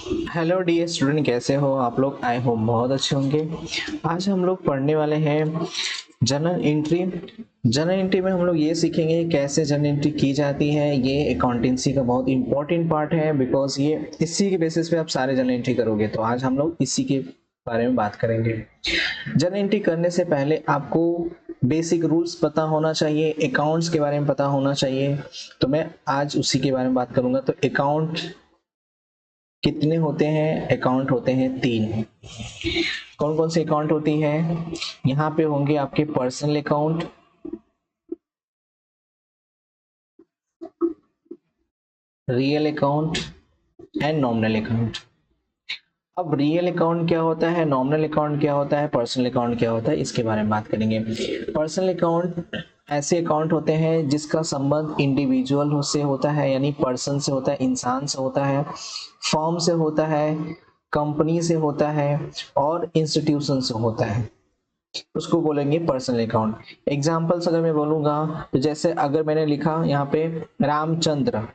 Hello dear student, कैसे हो आप लोग? आई होप बहुत अच्छे होंगे। आज हम लोग पढ़ने वाले हैं जर्नल एंट्री। जर्नल एंट्री में हम लोग ये सीखेंगे कैसे जर्नल एंट्री की जाती है। ये अकाउंटेंसी का बहुत इंपॉर्टेंट पार्ट है, बिकॉज ये इसी के बेसिस पे आप सारे जर्नल एंट्री करोगे। तो आज हम लोग इसी के बारे में बात करेंगे। जर्नल एंट्री करने से पहले आपको बेसिक रूल्स पता होना चाहिए, अकाउंट्स के बारे में पता होना चाहिए। तो मैं आज उसी के बारे में बात करूंगा। तो अकाउंट कितने होते हैं? अकाउंट होते हैं 3। कौन कौन से अकाउंट होती है? यहाँ पे होंगे आपके personal account, real account and nominal account. अब रियल अकाउंट क्या होता है, नॉमिनल अकाउंट क्या होता है, पर्सनल अकाउंट क्या होता है, इसके बारे में बात करेंगे। पर्सनल अकाउंट ऐसे अकाउंट होते हैं जिसका संबंध इंडिविजुअल से होता है, यानी पर्सन से होता है, इंसान से होता है, फर्म से होता है, कंपनी से होता है और इंस्टीट्यूशन से होता है। उसको बोलेंगे पर्सनल अकाउंट। एग्जाम्पल्स अगर मैं बोलूंगा तो जैसे अगर मैंने लिखा यहाँ पे रामचंद्र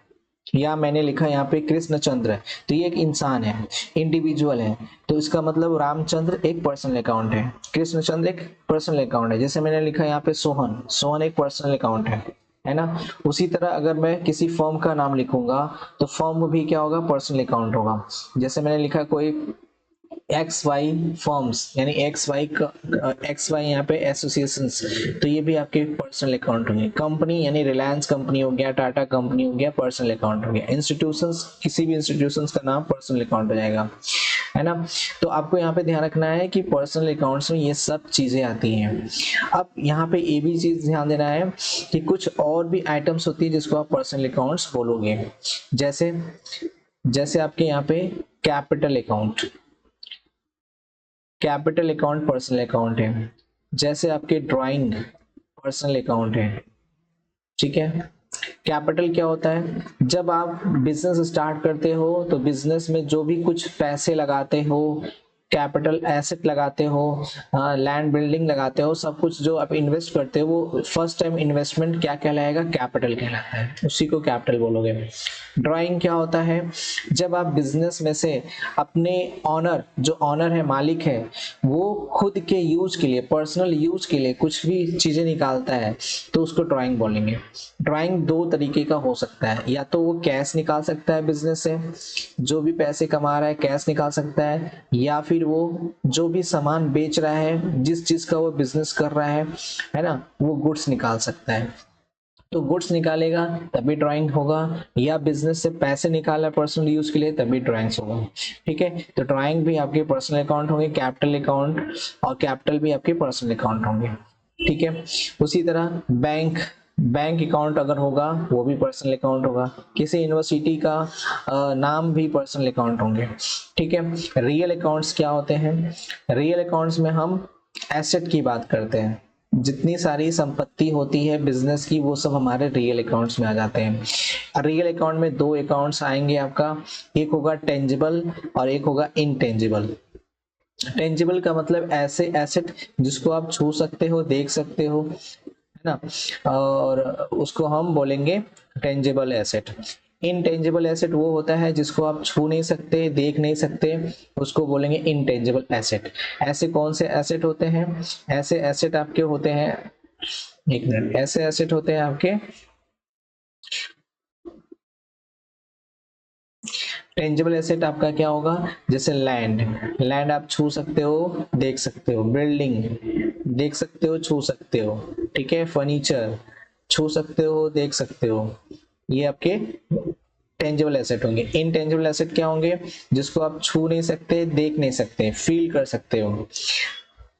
या मैंने लिखा यहाँ पे कृष्णचंद्र, तो ये एक इंसान है, इंडिविजुअल है। तो इसका मतलब रामचंद्र एक पर्सनल अकाउंट है, कृष्णचंद्र एक पर्सनल अकाउंट है। जैसे मैंने लिखा यहाँ पे सोहन, सोहन एक पर्सनल अकाउंट है ना। उसी तरह अगर मैं किसी फर्म का नाम लिखूंगा तो फर्म भी क्या होगा, पर्सनल अकाउंट होगा। जैसे मैंने लिखा कोई एक्स वाई फॉर्म्स, यानी एक्स वाई यहाँ पे एसोसिएशंस, तो ये भी आपके पर्सनल अकाउंट होंगे। कंपनी यानी रिलायंस कंपनी हो गया, टाटा कंपनी हो गया, पर्सनल अकाउंट हो गया। इंस्टीट्यूशंस, किसी भी इंस्टीट्यूशंस का नाम पर्सनल अकाउंट हो जाएगा, है ना। तो आपको यहाँ पे ध्यान रखना है कि पर्सनल अकाउंट्स में ये सब चीजें आती हैं। अब यहाँ पे ये भी चीज ध्यान देना है कि कुछ और भी आइटम्स होती है जिसको आप पर्सनल अकाउंट्स बोलोगे। जैसे जैसे आपके यहाँ पे capital account, capital account personal account है। जैसे आपके ड्राइंग पर्सनल अकाउंट है, ठीक है। कैपिटल क्या होता है? जब आप बिजनेस स्टार्ट करते हो तो बिजनेस में जो भी कुछ पैसे लगाते हो, कैपिटल एसेट लगाते हो, लैंड बिल्डिंग लगाते हो, सब कुछ जो आप इन्वेस्ट करते हो वो फर्स्ट टाइम इन्वेस्टमेंट क्या कहलाएगा, कैपिटल कहलाता है, उसी को कैपिटल बोलोगे। ड्राइंग क्या होता है? जब आप बिजनेस में से अपने ऑनर, जो ऑनर है, मालिक है, वो खुद के यूज के लिए, पर्सनल यूज के लिए कुछ भी चीजें निकालता है तो उसको ड्राइंग बोलेंगे। ड्राइंग दो तरीके का हो सकता है, या तो वो कैश निकाल सकता है बिजनेस से, जो भी पैसे कमा रहा है कैश निकाल सकता है, या फिर वो जो भी सामान बेच रहा है, जिस चीज का वो बिजनेस कर रहा है ना, वो गुड्स निकाल सकता है। तो गुड्स निकालेगा तभी ड्राइंग होगा, या बिजनेस से पैसे निकाला पर्सनल यूज के लिए तभी ड्राइंग्स होगा। ठीक है, तो ड्राइंग भी आपके पर्सनल अकाउंट होंगे, कैपिटल अकाउंट, और कैपिटल भी आपके पर्सनल अकाउंट होंगे। ठीक है, उसी तरह बैंक, बैंक अकाउंट अगर होगा वो भी पर्सनल अकाउंट होगा। किसी यूनिवर्सिटी का नाम भी पर्सनल अकाउंट होंगे। ठीक है, रियल अकाउंट्स क्या होते हैं? रियल अकाउंट्स में हम एसेट की बात करते हैं, जितनी सारी संपत्ति होती है बिजनेस की वो सब हमारे रियल अकाउंट्स में आ जाते हैं। रियल अकाउंट में दो अकाउंट्स आएंगे आपका, एक होगा टेंजिबल और एक होगा इनटेंजिबल। टेंजिबल का मतलब ऐसे एसेट जिसको आप छू सकते हो, देख सकते हो, है ना, और उसको हम बोलेंगे टेंजिबल एसेट। इनटेंजिबल एसेट वो होता है जिसको आप छू नहीं सकते, देख नहीं सकते, उसको बोलेंगे इनटेंजिबल एसेट। ऐसे कौन से एसेट होते हैं? ऐसे एसेट आपके होते हैं, एक मिनट, ऐसे एसेट होते हैं आपके, टेंजिबल एसेट आपका क्या होगा? जैसे लैंड, लैंड आप छू सकते हो, देख सकते हो। बिल्डिंग देख सकते हो, छू सकते हो। ठीक है, फर्नीचर छू सकते हो, देख सकते हो। ये आपके टेंजिबल एसेट होंगे। इनटेंजिबल एसेट क्या होंगे? जिसको आप छू नहीं सकते, देख नहीं सकते, फील कर सकते हो।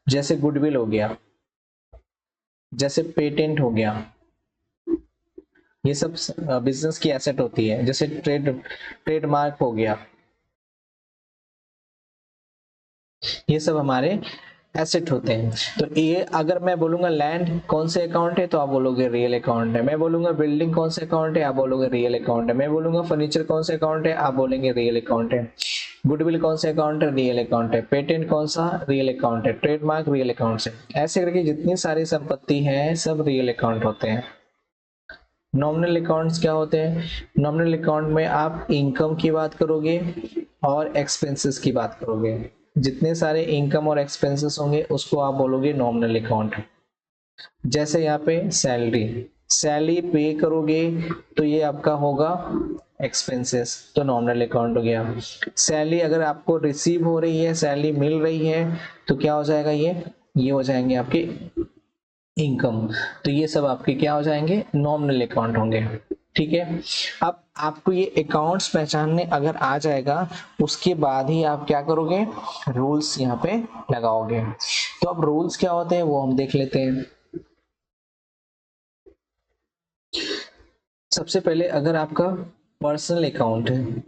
जैसे गुडविल हो गया, जैसे पेटेंट हो गया, ये सब बिजनेस की एसेट होती है। जैसे ट्रेडमार्क हो गया, ये सब हमारे एसेट होते हैं। तो ये अगर मैं बोलूंगा लैंड कौन से अकाउंट है तो आप बोलोगे रियल अकाउंट है। मैं बोलूंगा बिल्डिंग कौन से अकाउंट है, आप बोलोगे रियल अकाउंट है। मैं बोलूंगा फर्नीचर कौन से अकाउंट है, आप बोलेंगे रियल अकाउंट है। गुडविल कौन से अकाउंट है, रियल अकाउंट है। पेटेंट कौन सा, रियल अकाउंट है। ट्रेडमार्क रियल अकाउंट है। ऐसे करके जितनी सारी संपत्ति है सब रियल अकाउंट होते हैं। नॉमिनल अकाउंट्स क्या होते हैं? नॉमिनल अकाउंट में आप इनकम की बात करोगे, और एक्सपेंसेस की बात करोगे, जितने सारे इनकम और एक्सपेंसेस होंगे उसको आप बोलोगे नॉमिनल अकाउंट। जैसे यहाँ पे सैलरी, सैलरी पे करोगे तो ये आपका होगा एक्सपेंसेस, तो नॉमिनल अकाउंट हो गया। सैलरी अगर आपको रिसीव हो रही है, सैलरी मिल रही है, तो क्या हो जाएगा, ये हो जाएंगे आपके इनकम। तो ये सब आपके क्या हो जाएंगे, नॉमिनल अकाउंट होंगे। ठीक है, अब आपको ये अकाउंट्स पहचानने अगर आ जाएगा, उसके बाद ही आप क्या करोगे, रूल्स यहाँ पे लगाओगे। तो अब रूल्स क्या होते हैं वो हम देख लेते हैं। सबसे पहले अगर आपका पर्सनल अकाउंट है,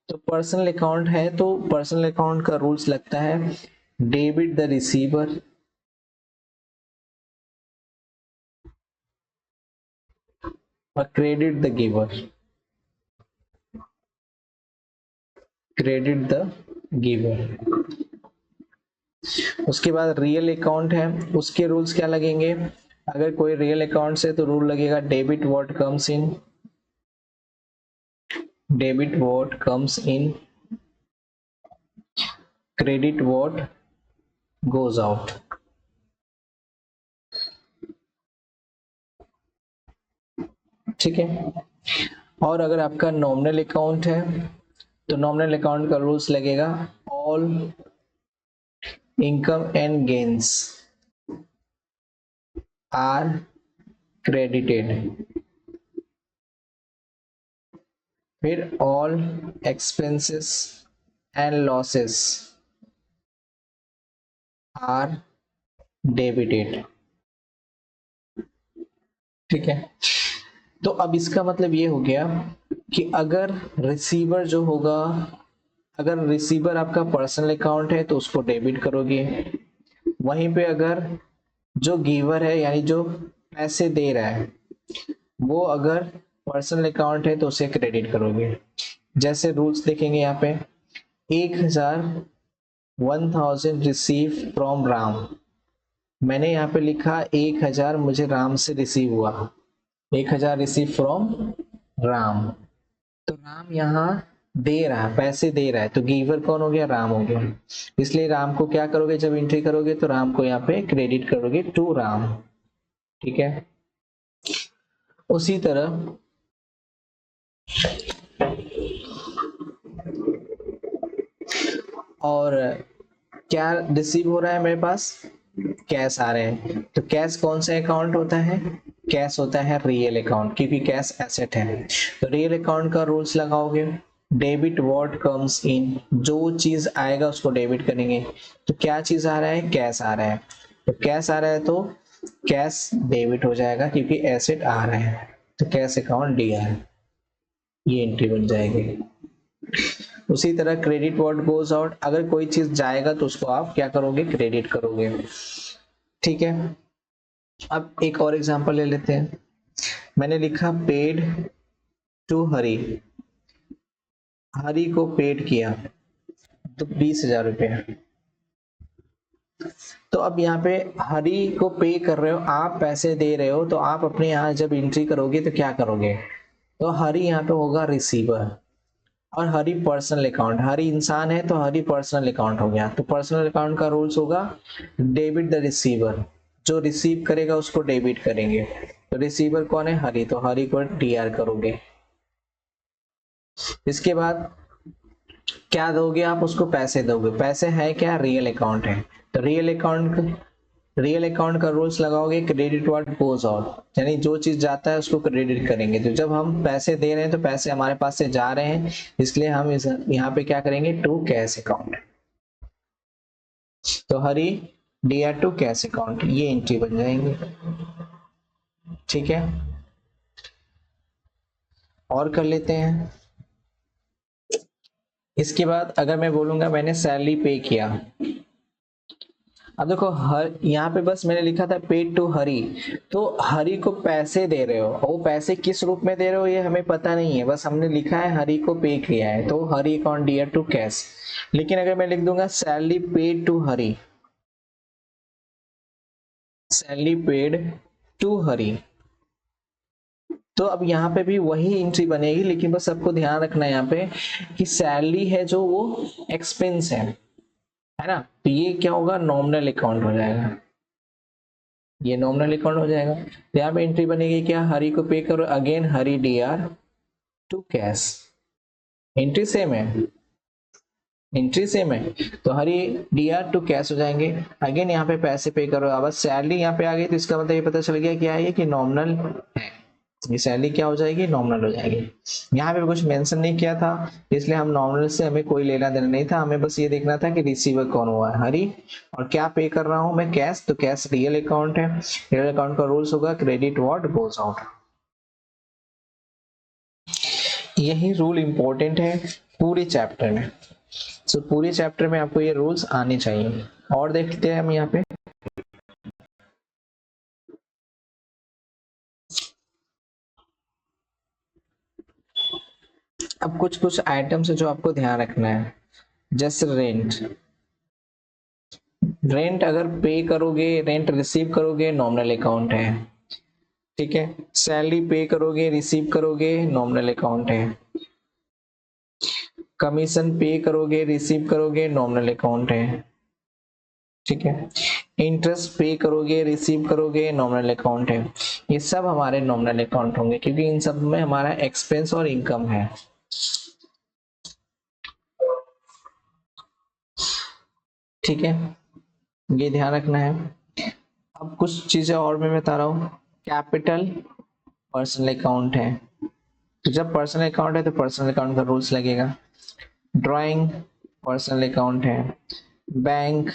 तो पर्सनल अकाउंट है तो पर्सनल अकाउंट का रूल्स लगता है, डेबिट द रिसीवर, और credit the giver, credit the giver. उसके बाद रियल अकाउंट है, उसके रूल्स क्या लगेंगे, अगर कोई रियल अकाउंट से तो रूल लगेगा debit what comes in, debit what comes in, credit what goes out. ठीक है, और अगर आपका नॉमिनल अकाउंट है तो नॉमिनल अकाउंट का रूल्स लगेगा, all income and gains are credited, फिर all expenses and losses are debited. ठीक है, तो अब इसका मतलब ये हो गया कि अगर रिसीवर जो होगा, अगर रिसीवर आपका पर्सनल अकाउंट है तो उसको डेबिट करोगे, वहीं पे अगर जो गिवर है यानी जो पैसे दे रहा है वो अगर पर्सनल अकाउंट है तो उसे क्रेडिट करोगे। जैसे रूल्स देखेंगे यहाँ पे, 1000, 1000 रिसीव फ्रॉम राम, मैंने यहाँ पे लिखा 1000 मुझे राम से रिसीव हुआ, 1000 रिसीव फ्रॉम राम, तो राम यहाँ दे रहा है, पैसे दे रहा है, तो गिवर कौन हो गया, राम हो गया। इसलिए राम को क्या करोगे, जब एंट्री करोगे तो राम को यहाँ पे क्रेडिट करोगे टू राम। ठीक है, उसी तरह और क्या रिसीव हो रहा है मेरे पास, कैश आ रहे हैं, तो कैश कौन सा अकाउंट होता है, कैश होता है रियल अकाउंट, क्योंकि कैश एसेट है। तो रियल अकाउंट का रूल्स लगाओगे, डेबिट व्हाट कम्स इन, जो चीज आएगा उसको डेबिट करेंगे। तो क्या चीज आ रहा है, कैश आ रहा है, तो कैश आ रहा है तो कैश डेबिट हो जाएगा क्योंकि एसेट आ रहा है, तो कैश अकाउंट डी आर, ये एंट्री बन जाएगी। उसी तरह क्रेडिट व्हाट गोज आउट, अगर कोई चीज जाएगा तो उसको आप क्या करोगे, क्रेडिट करोगे। ठीक है, अब एक और एग्जांपल ले लेते हैं, मैंने लिखा पेड टू हरी, हरी को पेड किया तो 20,000 रुपये। तो अब यहाँ पे हरी को पे कर रहे हो, आप पैसे दे रहे हो, तो आप अपने यहाँ जब एंट्री करोगे तो क्या करोगे, तो हरी यहाँ पे होगा रिसीवर, और हरी पर्सनल अकाउंट, हरी इंसान है तो हरी पर्सनल अकाउंट हो गया। तो पर्सनल अकाउंट का रूल्स होगा डेबिट द रिसीवर, जो रिसीव करेगा उसको डेबिट करेंगे, तो रिसीवर कौन है, हरी, तो हरी को डीआर करोगे। इसके बाद क्या दोगे, आप उसको पैसे दोगे, पैसे है क्या, रियल अकाउंट है, तो रियल अकाउंट का रूल्स लगाओगे, क्रेडिट व्हाट गोज आउट, यानी जो चीज जाता है उसको क्रेडिट करेंगे। तो जब हम पैसे दे रहे हैं तो पैसे हमारे पास से जा रहे हैं, इसलिए हम इस यहाँ पे क्या करेंगे, टू कैश अकाउंट, तो हरी डीआर टू कैश अकाउंट, ये एंट्री बन जाएंगे। ठीक है, और कर लेते हैं। इसके बाद अगर मैं बोलूंगा मैंने सैलरी पे किया, अब देखो हर यहाँ पे बस मैंने लिखा था पेड टू हरी, तो हरी को पैसे दे रहे हो, वो पैसे किस रूप में दे रहे हो ये हमें पता नहीं है, बस हमने लिखा है हरी को पे किया है, तो Hari account dear to cash. लेकिन अगर मैं लिख दूंगा salary paid to Hari, salary paid to Hari, तो अब यहाँ पे भी वही एंट्री बनेगी, लेकिन बस आपको ध्यान रखना है यहाँ पे कि सैलरी है जो वो एक्सपेंस है ना, तो ये क्या होगा, नॉमिनल अकाउंट हो जाएगा, ये नॉमिनल अकाउंट हो जाएगा। तो यहाँ पे एंट्री बनेगी क्या, हरी को पे करो again Hari DR to cash, entry same है, एंट्री सेम है, तो हरी डीआर टू कैश हो जाएंगे। अगेन यहाँ पे पैसे पे करो, अब सैलरी यहाँ पे आ गई तो इसका मतलब ये पता चल गया क्या है कि नॉमिनल है, ये सैलरी क्या हो जाएगी, नॉमिनल हो जाएगी। यहाँ पे कुछ मेंशन नहीं किया था इसलिए हम नॉमिनल से हमें कोई लेना देना नहीं था, हमें बस ये देखना था कि रिसीवर कौन हुआ है, हरी, और क्या पे कर रहा हूँ मैं, कैश, तो कैश रियल अकाउंट है, रियल अकाउंट का रूल्स होगा क्रेडिट व्हाट गोज आउट, यही रूल इंपॉर्टेंट है पूरे चैप्टर में। सो पूरे चैप्टर में आपको ये रूल्स आने चाहिए। और देखते हैं हम यहाँ पे, अब कुछ कुछ आइटम्स है जो आपको ध्यान रखना है, जैसे रेंट, रेंट अगर पे करोगे, रेंट रिसीव करोगे, नॉमिनल अकाउंट है, ठीक है, सैलरी पे करोगे रिसीव करोगे, नॉमिनल अकाउंट है, कमीशन पे करोगे रिसीव करोगे, नॉमिनल अकाउंट है, ठीक है, इंटरेस्ट पे करोगे रिसीव करोगे, नॉमिनल अकाउंट है, ये सब हमारे नॉमिनल अकाउंट होंगे क्योंकि इन सब में हमारा एक्सपेंस और इनकम है, ठीक है, ये ध्यान रखना है। अब कुछ चीजें और मैं बता रहा हूँ, कैपिटल पर्सनल अकाउंट है, तो जब पर्सनल अकाउंट है तो पर्सनल अकाउंट का रूल्स लगेगा, ड्राइंग पर्सनल अकाउंट है, बैंक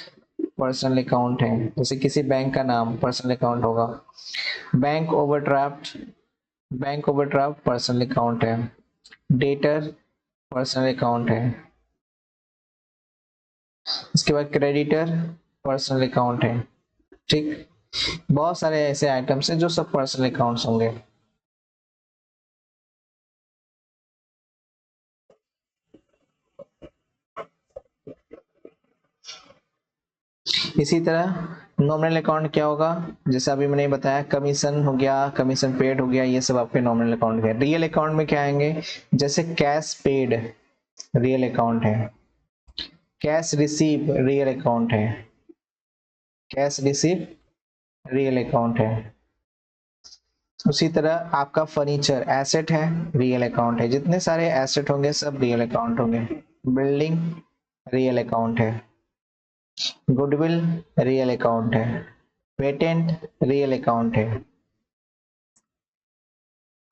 पर्सनल अकाउंट है, जैसे किसी बैंक का नाम पर्सनल अकाउंट होगा, bank overdraft, bank overdraft personal account है, डेटर पर्सनल अकाउंट है, इसके बाद क्रेडिटर पर्सनल अकाउंट है, ठीक, बहुत सारे ऐसे आइटम्स हैं जो सब पर्सनल अकाउंट्स होंगे। इसी तरह नॉमिनल अकाउंट क्या होगा, जैसे अभी मैंने बताया, कमीशन हो गया, कमीशन पेड हो गया, ये सब आपके नॉमिनल अकाउंट है। रियल अकाउंट में क्या आएंगे, जैसे कैश पेड रियल अकाउंट है, कैश रिसीव रियल अकाउंट है, कैश रिसीव रियल अकाउंट है, उसी तरह आपका फर्नीचर एसेट है, रियल अकाउंट है, जितने सारे एसेट होंगे सब रियल अकाउंट होंगे, बिल्डिंग रियल अकाउंट है, गुडविल रियल अकाउंट है, पेटेंट रियल अकाउंट है।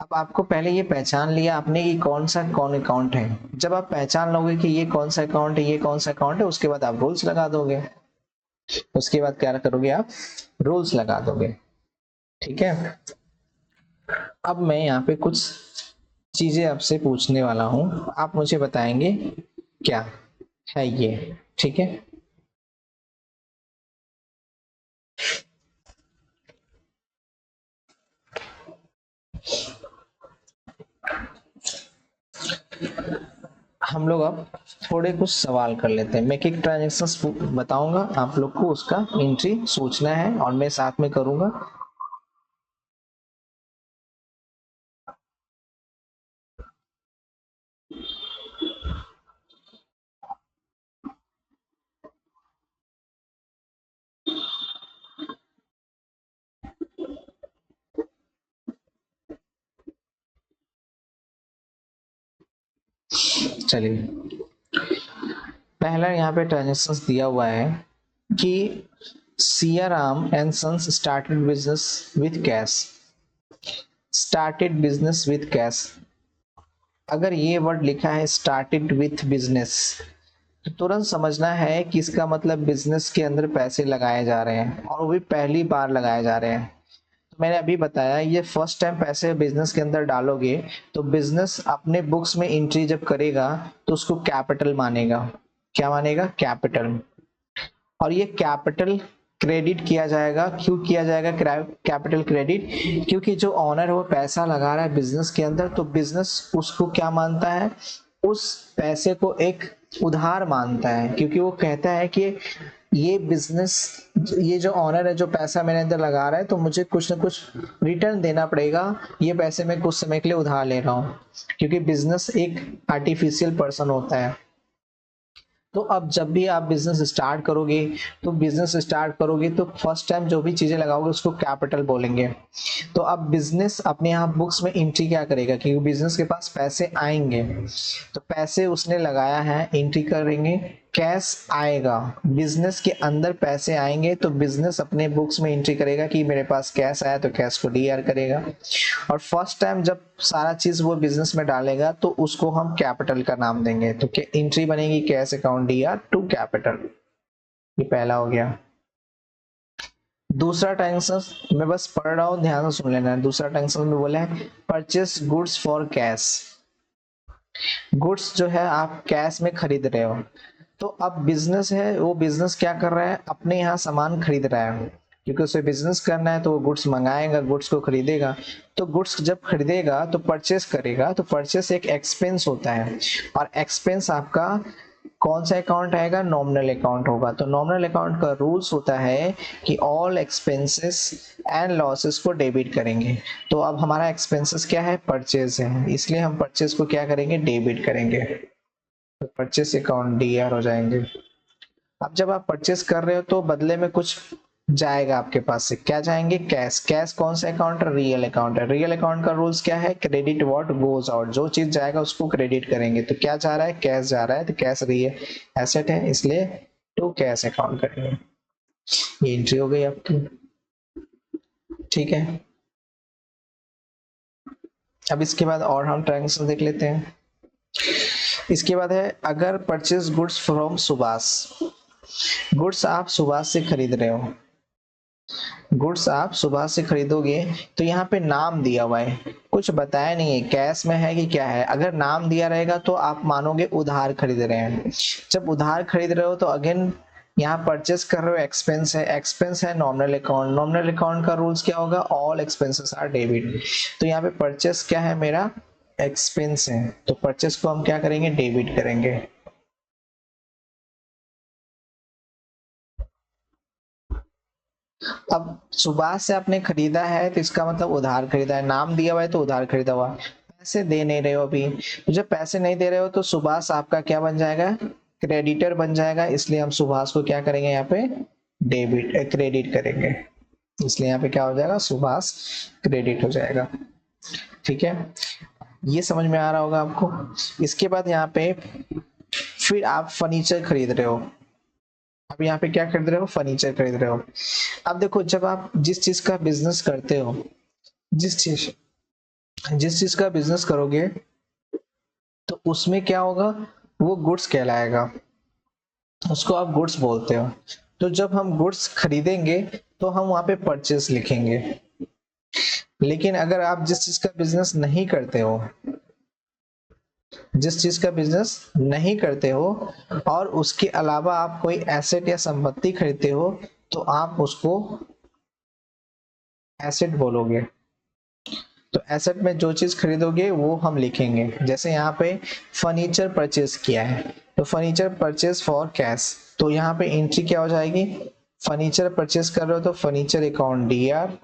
अब आपको पहले ये पहचान लिया आपने कि कौन सा कौन अकाउंट है, जब आप पहचान लोगे कि ये कौन सा अकाउंट है, ये कौन सा अकाउंट है, उसके बाद आप रूल्स लगा दोगे, उसके बाद क्या करोगे, आप रूल्स लगा दोगे, ठीक है। अब मैं यहाँ पे कुछ चीजें आपसे पूछने वाला हूँ, आप मुझे बताएंगे क्या है ये, ठीक है। हम लोग अब थोड़े कुछ सवाल कर लेते हैं, मैं एक ट्रांजेक्शन बताऊंगा, आप लोग को उसका एंट्री सोचना है और मैं साथ में करूंगा। चलिए, पहला यहाँ पे ट्रांजेक्शन दिया हुआ है कि Siyaram and sons started business with cash, started business with cash, अगर ये वर्ड लिखा है स्टार्टेड विथ बिजनेस तो तुरंत समझना है कि इसका मतलब बिजनेस के अंदर पैसे लगाए जा रहे हैं और वो भी पहली बार लगाए जा रहे हैं। तो मैंने अभी बताया ये फर्स्ट टाइम पैसे बिजनेस के अंदर डालोगे तो बिजनेस अपने बुक्स में एंट्री जब करेगा तो उसको कैपिटल मानेगा, क्या मानेगा, कैपिटल, और ये कैपिटल क्रेडिट किया जाएगा, क्यों किया जाएगा कैपिटल क्रेडिट, क्योंकि जो ऑनर है वो पैसा लगा रहा है बिजनेस के अंदर तो बिजनेस उसको क्या मानता है, उस पैसे को एक उधार मानता है, क्योंकि वो कहता है कि ये बिजनेस, ये जो ऑनर है जो पैसा मेरे अंदर लगा रहा है, तो मुझे कुछ ना कुछ रिटर्न देना पड़ेगा। ये पैसे मैं कुछ समय के लिए उधार ले रहा हूँ, क्योंकि बिजनेस एक आर्टिफिशियल पर्सन होता है। तो अब जब भी आप बिजनेस स्टार्ट करोगे, तो फर्स्ट टाइम जो भी चीजें लगाओगे उसको कैपिटल बोलेंगे। तो अब बिजनेस अपने यहाँ बुक्स में एंट्री क्या करेगा, क्योंकि बिजनेस के पास पैसे आएंगे, तो पैसे उसने लगाया है, एंट्री करेंगे, कैश आएगा, बिजनेस के अंदर पैसे आएंगे, तो बिजनेस अपने बुक्स में एंट्री करेगा कि मेरे पास कैश आया, तो कैश को डीआर करेगा। और फर्स्ट टाइम जब सारा चीज वो बिजनेस में डालेगा तो उसको हम कैपिटल का नाम देंगे, तो एंट्री बनेगी cash account DR to capital. ये पहला हो गया। दूसरा टेंशन मैं बस पढ़ रहा हूँ, ध्यान से सुन लेना है। दूसरा टेंशन में बोला है purchase goods for cash. Goods जो है आप कैश में खरीद रहे हो, तो अब बिजनेस है, वो बिजनेस क्या कर रहा है, अपने यहाँ सामान खरीद रहा है, क्योंकि उसे बिजनेस करना है तो वो गुड्स मंगाएगा, गुड्स को खरीदेगा। तो गुड्स जब खरीदेगा तो परचेस करेगा, तो परचेस एक एक्सपेंस होता है, और एक्सपेंस आपका कौन सा अकाउंट आएगा, नॉमिनल अकाउंट होगा। तो नॉमिनल अकाउंट का रूल्स होता है कि ऑल एक्सपेंसेस एंड लॉसेस को डेबिट करेंगे। तो अब हमारा एक्सपेंसेस क्या है, परचेज है, इसलिए हम परचेज को क्या करेंगे, डेबिट करेंगे, तो परचेस अकाउंट डीआर हो जाएंगे। अब जब आप परचेस कर रहे हो तो बदले में कुछ जाएगा आपके पास से, क्या जाएंगे, कैश। कैश कौन सा अकाउंट है, रियल अकाउंट है। रियल अकाउंट का रूल्स क्या है, क्रेडिट व्हाट गोज आउट, जो चीज जाएगा उसको क्रेडिट करेंगे। तो क्या जा रहा है, कैश जा रहा है, तो कैश रियल एसेट है, इसलिए टू कैश अकाउंट करेंगे। ये एंट्री हो गई आपकी, ठीक है। अब इसके बाद और हम ट्रांजेक्शन देख लेते हैं। इसके बाद है अगर purchase goods from Subhash. Goods आप सुभाष से खरीद रहे हो, गुड्स आप सुभाष से खरीदोगे, तो यहाँ पे नाम दिया हुआ है, कुछ बताया नहीं है कैश में है कि क्या है। अगर नाम दिया रहेगा तो आप मानोगे उधार खरीद रहे हैं। जब उधार खरीद रहे हो तो अगेन यहाँ परचेस कर रहे हो, एक्सपेंस है, एक्सपेंस है नॉमिनल अकाउंट। नॉमिनल अकाउंट का रूल्स क्या होगा, ऑल एक्सपेंसेस आर डेबिट। तो यहाँ पे परचेस क्या है, मेरा एक्सपेंस है, तो परचेस को हम क्या करेंगे, डेबिट करेंगे। अब सुभाष से आपने खरीदा है तो इसका मतलब उधार खरीदा है, नाम दिया हुआ है तो उधार खरीदा हुआ। पैसे दे नहीं रहे हो अभी, तो जब पैसे नहीं दे रहे हो तो सुभाष आपका क्या बन जाएगा, क्रेडिटर बन जाएगा, इसलिए हम सुभाष को क्या करेंगे, यहाँ पे डेबिट क्रेडिट करेंगे, इसलिए यहाँ पे क्या हो जाएगा, सुभाष क्रेडिट हो जाएगा, ठीक है। ये समझ में आ रहा होगा आपको। इसके बाद यहाँ पे फिर आप फर्नीचर खरीद रहे हो। अब यहाँ पे क्या खरीद रहे हो, फर्नीचर खरीद रहे हो। अब देखो जब आप जिस चीज का बिजनेस करते हो, जिस चीज जिस चीज का बिजनेस करोगे तो उसमें क्या होगा, वो गुड्स कहलाएगा, उसको आप गुड्स बोलते हो। तो जब हम गुड्स खरीदेंगे तो हम वहां पे परचेस लिखेंगे। लेकिन अगर आप जिस चीज का बिजनेस नहीं करते हो, जिस चीज का बिजनेस नहीं करते हो और उसके अलावा आप कोई एसेट या संपत्ति खरीदते हो, तो आप उसको एसेट बोलोगे। तो एसेट में जो चीज खरीदोगे वो हम लिखेंगे। जैसे यहाँ पे फर्नीचर परचेज किया है, तो फर्नीचर परचेज फॉर कैश, तो यहाँ पे एंट्री क्या हो जाएगी, फर्नीचर परचेज कर रहे हो तो फर्नीचर अकाउंट डीआर,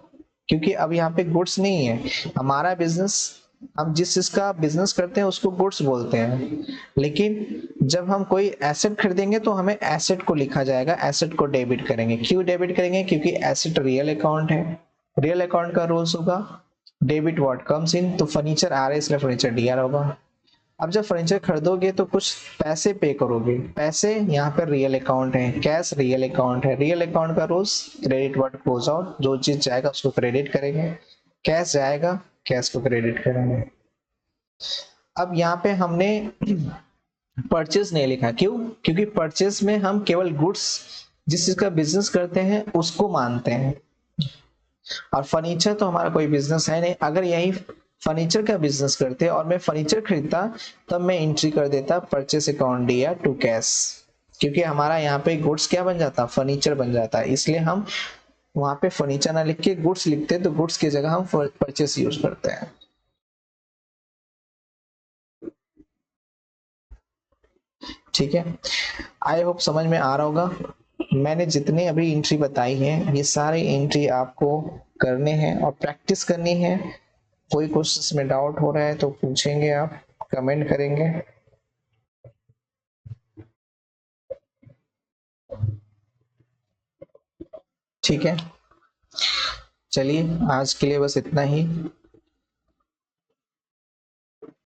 क्योंकि अब यहाँ पे गुड्स नहीं है हमारा बिजनेस। हम जिस चीज का बिजनेस करते हैं उसको गुड्स बोलते हैं, लेकिन जब हम कोई एसेट खरीदेंगे तो हमें एसेट को लिखा जाएगा, एसेट को डेबिट करेंगे। क्यों डेबिट करेंगे, क्योंकि एसेट रियल अकाउंट है, रियल अकाउंट का रूल्स होगा डेबिट व्हाट कम्स इन, तो फर्नीचर आ रहा है इसलिए फर्नीचर डीआर होगा। अब जब फर्नीचर खरीदोगे तो कुछ पैसे पे करोगे, पैसे यहाँ पर रियल अकाउंट है, कैश रियल अकाउंट है, रियल अकाउंट का rules credit what goes out, जो चीज जाएगा उसको क्रेडिट करेंगे, कैश जाएगा कैश को क्रेडिट करेंगे। अब यहाँ पे हमने परचेज नहीं लिखा, क्यों, क्योंकि परचेज में हम केवल गुड्स जिस चीज का बिजनेस करते हैं उसको मानते हैं, और फर्नीचर तो हमारा कोई बिजनेस है नहीं। अगर यही फर्नीचर का बिजनेस करते और मैं फर्नीचर खरीदता तब मैं एंट्री कर देता purchase account DR to cash, क्योंकि हमारा यहाँ पे गुड्स क्या बन जाता, फर्नीचर बन जाता, इसलिए हम वहां पे फर्नीचर ना लिख के गुड्स लिखते, तो गुड्स की जगह हम परचेस यूज करते हैं। ठीक है, आई होप समझ में आ रहा होगा। मैंने जितने अभी एंट्री बताई हैं ये सारे एंट्री आपको करने हैं और प्रैक्टिस करनी है। कोई क्वेश्चंस में डाउट हो रहा है तो पूछेंगे, आप कमेंट करेंगे। ठीक है, चलिए आज के लिए बस इतना ही।